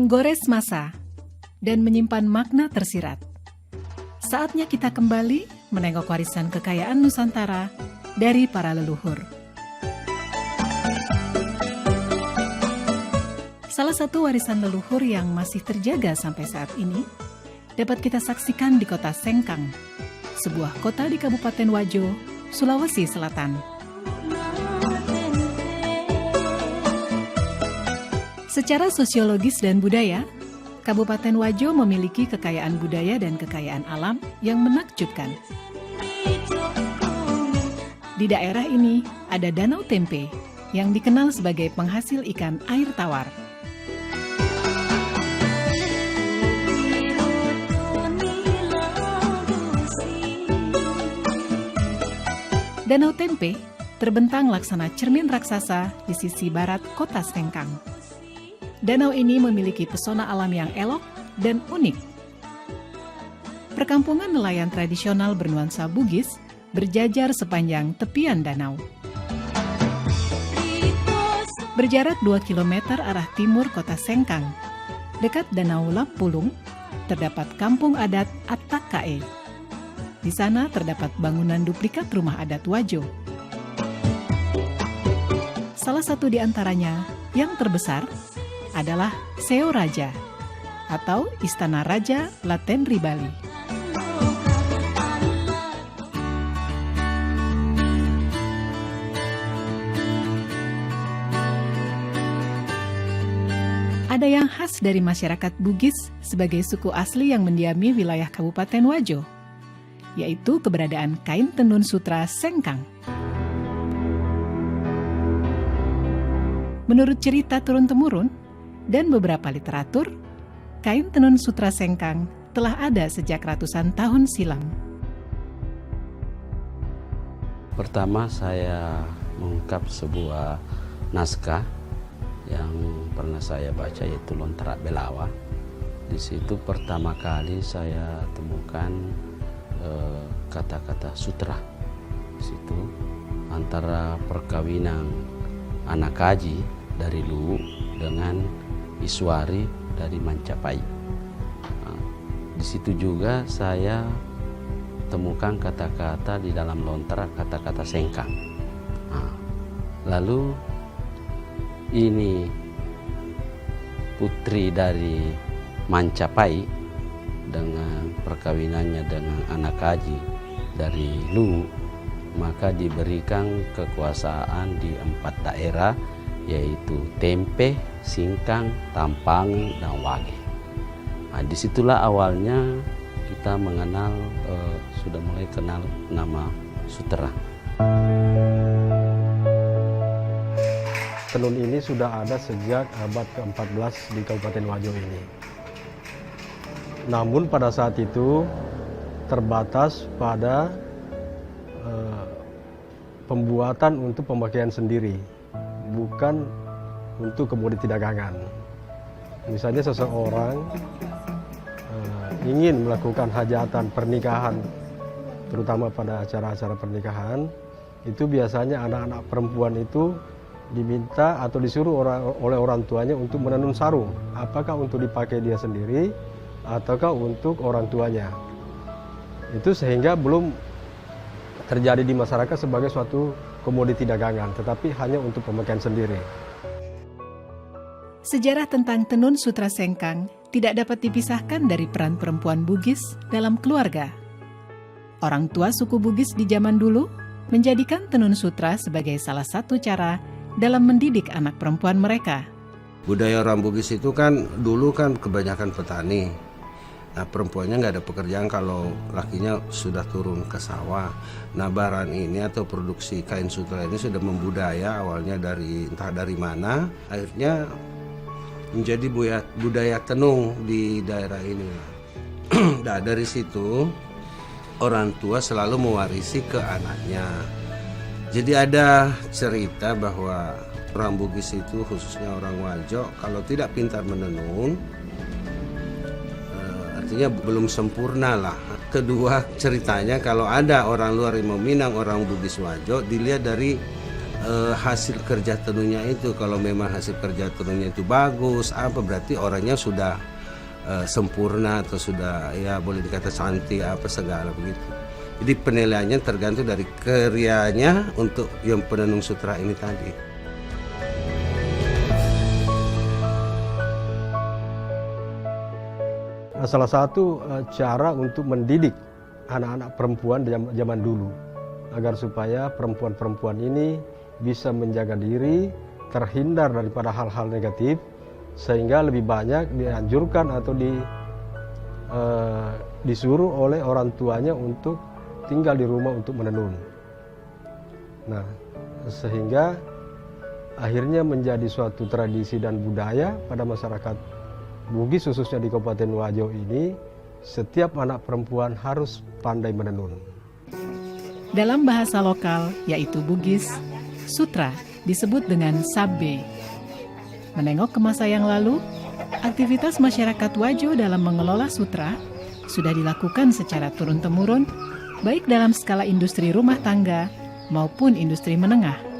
menggores masa, dan menyimpan makna tersirat. Saatnya kita kembali menengok warisan kekayaan Nusantara dari para leluhur. Salah satu warisan leluhur yang masih terjaga sampai saat ini dapat kita saksikan di kota Sengkang, sebuah kota di Kabupaten Wajo, Sulawesi Selatan. Secara sosiologis dan budaya, Kabupaten Wajo memiliki kekayaan budaya dan kekayaan alam yang menakjubkan. Di daerah ini ada Danau Tempe yang dikenal sebagai penghasil ikan air tawar. Danau Tempe terbentang laksana cermin raksasa di sisi barat kota Sengkang. Danau ini memiliki pesona alam yang elok dan unik. Perkampungan nelayan tradisional bernuansa Bugis berjajar sepanjang tepian danau. Berjarak 2 km arah timur kota Sengkang, dekat Danau Lampulung, terdapat kampung adat Attakae. Di sana terdapat bangunan duplikat rumah adat Wajo. Salah satu di antaranya yang terbesar adalah Seo Raja atau Istana Raja Latenri Bali. Ada yang khas dari masyarakat Bugis sebagai suku asli yang mendiami wilayah Kabupaten Wajo, yaitu keberadaan kain tenun sutra Sengkang. Menurut cerita turun-temurun dan beberapa literatur, kain tenun sutra Sengkang telah ada sejak ratusan tahun silam. Pertama saya mengungkap sebuah naskah yang pernah saya baca, yaitu Lontera Belawa. Di situ pertama kali saya temukan kata-kata sutra. Di situ antara perkawinan Anakaji dari Luwu dengan Iswari dari Mancapai. Di situ juga saya temukan kata-kata di dalam lontera, kata-kata Sengkang. Lalu ini putri dari Mancapai dengan perkawinannya dengan Anakaji dari Luwu, maka diberikan kekuasaan di 4 daerah, yaitu Tempe, Singkang, Tampangi, dan Wage. Disitulah awalnya kita mengenal, sudah mulai kenal nama sutra. Tenun ini sudah ada sejak abad ke-14 di Kabupaten Wajo ini. Namun pada saat itu terbatas pada pembuatan untuk pemakaian sendiri, bukan untuk komoditi dagangan. Misalnya seseorang ingin melakukan hajatan pernikahan, terutama pada acara-acara pernikahan, itu biasanya anak-anak perempuan itu diminta atau disuruh oleh orang tuanya untuk menenun sarung, apakah untuk dipakai dia sendiri ataukah untuk orang tuanya. Itu sehingga belum terjadi di masyarakat sebagai suatu komoditi dagangan, tetapi hanya untuk pemakaian sendiri. Sejarah tentang tenun sutra Sengkang tidak dapat dipisahkan dari peran perempuan Bugis dalam keluarga. Orang tua suku Bugis di zaman dulu menjadikan tenun sutra sebagai salah satu cara dalam mendidik anak perempuan mereka. Budaya orang Bugis itu kan dulu kan kebanyakan petani. Nah, perempuannya nggak ada pekerjaan kalau lakinya sudah turun ke sawah. Nah, barang ini atau produksi kain sutra ini sudah membudaya, awalnya dari entah dari mana, akhirnya menjadi budaya tenung di daerah ini. Nah, dari situ orang tua selalu mewarisi ke anaknya. Jadi ada cerita bahwa orang Bugis itu, khususnya orang Wajo, kalau tidak pintar menenun, artinya belum sempurna lah. Kedua, ceritanya kalau ada orang luar yang meminang orang Bugis Wajo, dilihat dari hasil kerja tenunnya itu. Kalau memang hasil kerja tenunnya itu bagus, berarti orangnya sudah sempurna atau sudah ya boleh dikata cantik apa segala begitu. Jadi penilaiannya tergantung dari karyanya untuk yang penenun sutra ini tadi. Salah satu cara untuk mendidik anak-anak perempuan zaman dulu agar supaya perempuan-perempuan ini bisa menjaga diri, terhindar daripada hal-hal negatif, sehingga lebih banyak dianjurkan atau disuruh oleh orang tuanya untuk tinggal di rumah untuk menenun. Nah, sehingga akhirnya menjadi suatu tradisi dan budaya pada masyarakat Bugis, khususnya di Kabupaten Wajo ini, setiap anak perempuan harus pandai menenun. Dalam bahasa lokal, yaitu Bugis, sutra disebut dengan sabbe. Menengok ke masa yang lalu, aktivitas masyarakat Wajo dalam mengelola sutra sudah dilakukan secara turun-temurun, baik dalam skala industri rumah tangga maupun industri menengah.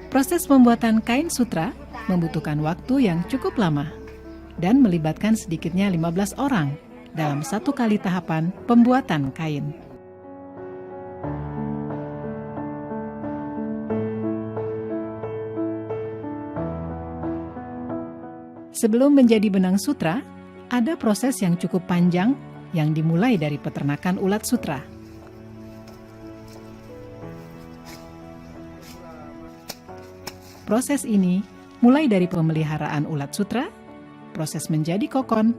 Proses pembuatan kain sutra membutuhkan waktu yang cukup lama dan melibatkan sedikitnya 15 orang dalam satu kali tahapan pembuatan kain. Sebelum menjadi benang sutra, ada proses yang cukup panjang yang dimulai dari peternakan ulat sutra. Proses ini mulai dari pemeliharaan ulat sutra, proses menjadi kokon,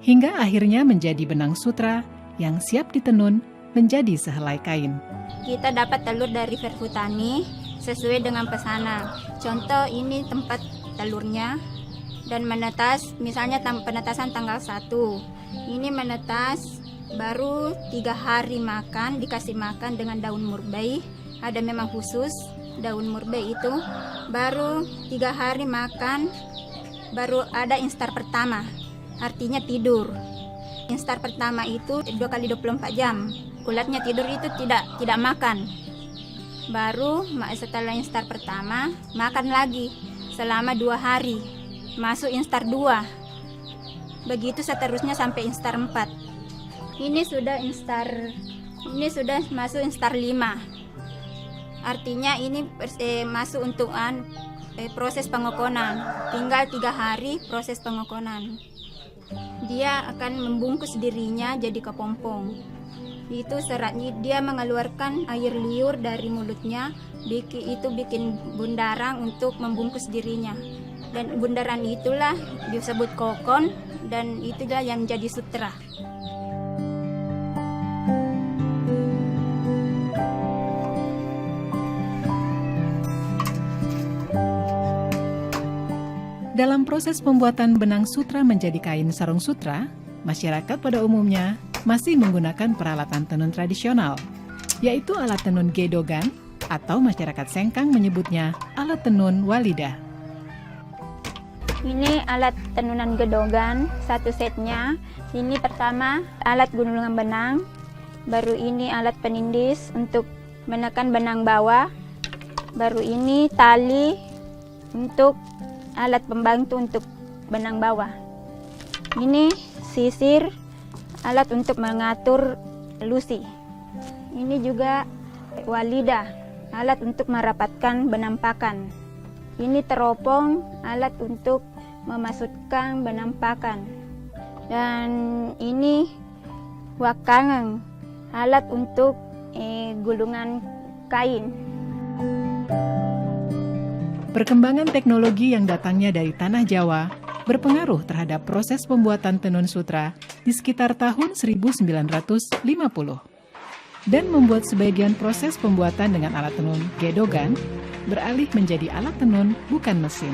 hingga akhirnya menjadi benang sutra yang siap ditenun menjadi sehelai kain. Kita dapat telur dari Verhutani sesuai dengan pesanan. Contoh ini tempat telurnya. Dan menetas, misalnya penetasan tanggal 1. Ini menetas baru 3 hari makan, dikasih makan dengan daun murbei. Ada memang khusus daun murbei itu. Baru 3 hari makan, baru ada instar pertama. Artinya tidur. Instar pertama itu 2 kali 24 jam. Ulatnya tidur itu tidak makan. Baru setelah instar pertama, makan lagi selama 2 hari. Masuk instar 2. Begitu seterusnya sampai instar 4. Ini sudah masuk instar 5. Artinya ini masuk untuk proses pengokonan. Tinggal 3 hari proses pengokonan. Dia akan membungkus dirinya jadi kepompong. Itu seratnya, dia mengeluarkan air liur dari mulutnya, bikin bundaran untuk membungkus dirinya. Dan bundaran itulah disebut kokon, dan itulah yang menjadi sutra. Dalam proses pembuatan benang sutra menjadi kain sarung sutra, masyarakat pada umumnya masih menggunakan peralatan tenun tradisional, yaitu alat tenun gedogan atau masyarakat Sengkang menyebutnya alat tenun walidah. Ini alat tenunan gedogan, 1 setnya. Ini pertama alat gulungan benang, baru ini alat penindis untuk menekan benang bawah, baru ini tali untuk alat pembantu untuk benang bawah. Ini sisir, alat untuk mengatur lusi. Ini juga walidah, alat untuk merapatkan benang pakan. Ini teropong, alat untuk memasukkan benang pakan. Dan ini wakangang, alat untuk gulungan kain. Perkembangan teknologi yang datangnya dari tanah Jawa berpengaruh terhadap proses pembuatan tenun sutra di sekitar tahun 1950 dan membuat sebagian proses pembuatan dengan alat tenun gedogan beralih menjadi alat tenun bukan mesin.